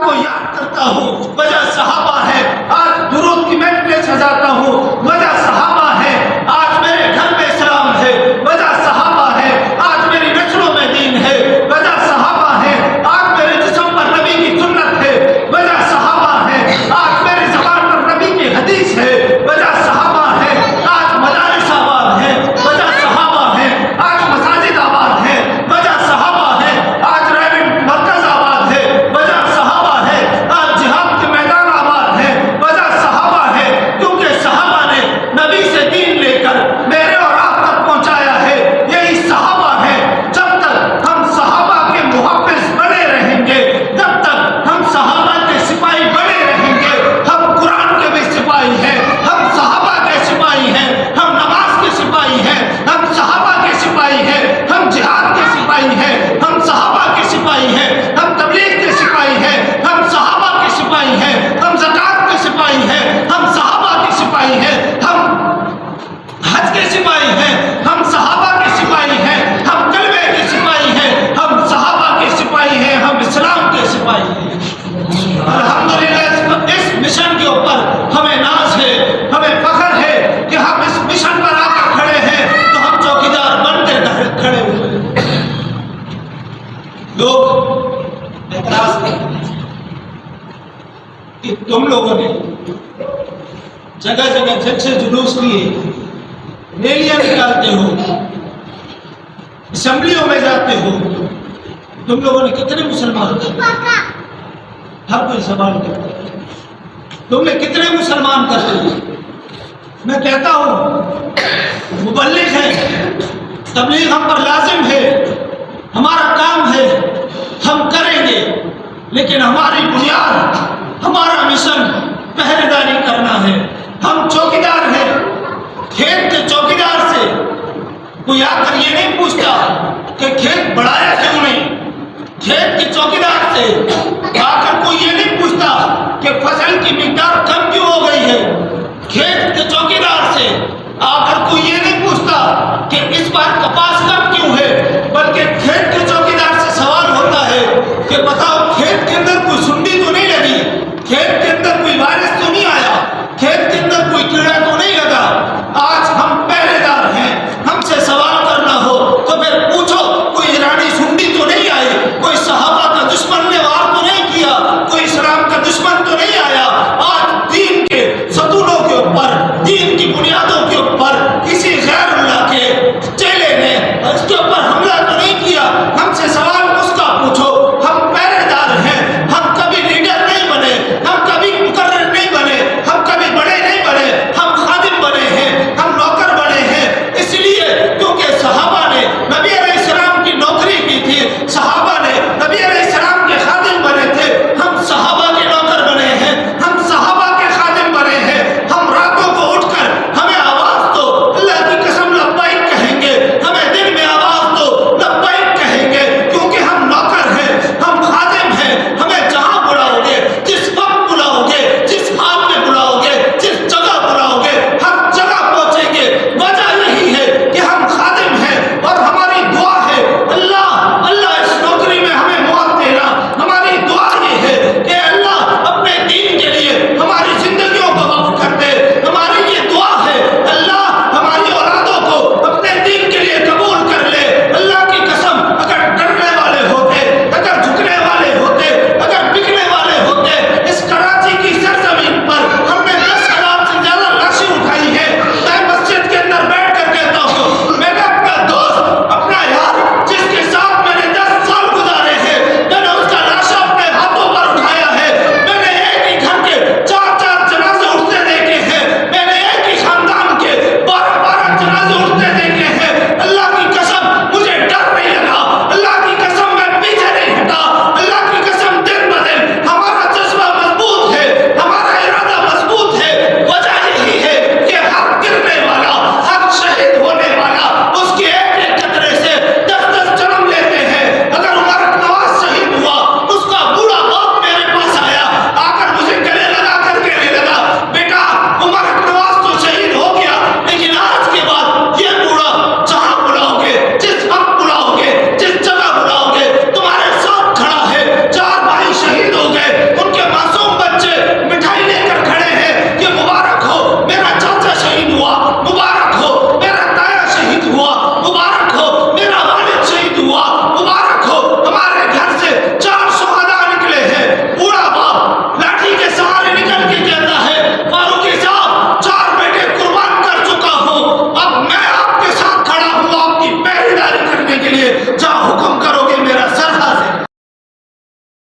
کو یاد کرتا ہوں، وجہ صحابہ ہے۔ آج درود کی محفلیں سجاتا ہوں، وجہ صحابہ ہے۔ آج میرے گھر میں اسلام ہے، وجہ صحابہ ہے۔ آج میری نسلوں میں دین ہے، وجہ صحابہ ہے۔ آج میرے جسم پر نبی کی سنت ہے، وجہ صحابہ ہے۔ آج میری زبان پر نبی کی حدیث ہے، وجہ صحابہ ہے۔ آج مدارس آباد ہے، وجہ صحابہ ہے۔ آج مساجد آباد ہے، وجہ صحابہ ہے۔ آج ریونٹ مرکز آباد ہے، وجہ صحابہ ہے۔ آج جہاد کے میدان آباد ہے، وجہ صحابہ ہے۔ کیونکہ صحابہ نے نبی سے دین لے کر میرے اور آپ تک پہنچایا ہے، یہی صحابہ ہے۔ جب تک ہم صحابہ کے محافظ بنے رہیں گے، جب تک ہم صحابہ کے سپاہی بنے رہیں گے، ہم قرآن کے بھی سپاہی ہیں، ہم صحابہ کے سپاہی ہیں، ہم نماز کے سپاہی ہیں، ہم صحابہ کے سپاہی ہیں، ہم جہاد کے سپاہی ہیں، ہم صحابہ کے سپاہی ہیں، ہم تبلیغ کے سپاہی ہیں، ہم صحابہ کے سپاہی ہیں، ہم زکوٰۃ کے سپاہی ہیں، ہم صحابہ کے سپاہی ہیں، ہم حج کے سپاہی ہیں، ہم صحابہ کے سپاہی ہیں، ہم کلمے کے سپاہی ہیں، ہم صحابہ کے سپاہی ہیں، ہم اسلام کے سپاہی ہیں۔ الحمدللہ اس مشن کے اوپر ہمیں ناز ہے، ہمیں فخر ہے کہ ہم اس مشن پر آ کر کھڑے ہیں تو ہم چوکیدار بن کے کھڑے ہوئے ہیں۔ لوگ اعتراض کرتے ہیں کہ تم لوگوں نے جگہ جگہ جلسے جلوس کیے، ریلیاں نکالتے ہو، اسمبلیوں میں جاتے ہو، تم لوگوں نے کتنے مسلمان کر؟ ہر کوئی سوال کرتا ہے تم نے کتنے مسلمان کر دیے؟ میں کہتا ہوں مبلغ ہے، تبلیغ ہم پر لازم ہے، ہمارا کام ہے، ہم کریں گے، لیکن ہماری بنیاد، ہمارا مشن پہرے داری کرنا ہے۔ ہم چوکیدار ہیں، کھیت کے چوکیدار سے کوئی آ کر یہ نہیں پوچھتا کہ کھیت بڑھایا کیوں نہیں۔ کھیت کے چوکیدار سے آ کر کوئی یہ نہیں پوچھتا کہ فصل کی مقدار کم کیوں ہو گئی ہے۔ کھیت کے چوکیدار سے آ کر کوئی یہ نہیں پوچھتا کہ اس بار کپاس کم کیوں ہے، بلکہ کھیت کے چوکیدار سے سوال ہوتا ہے کہ بتاؤ کھیت کے اندر کوئی سنڈی تو نہیں لگی، کھیت کے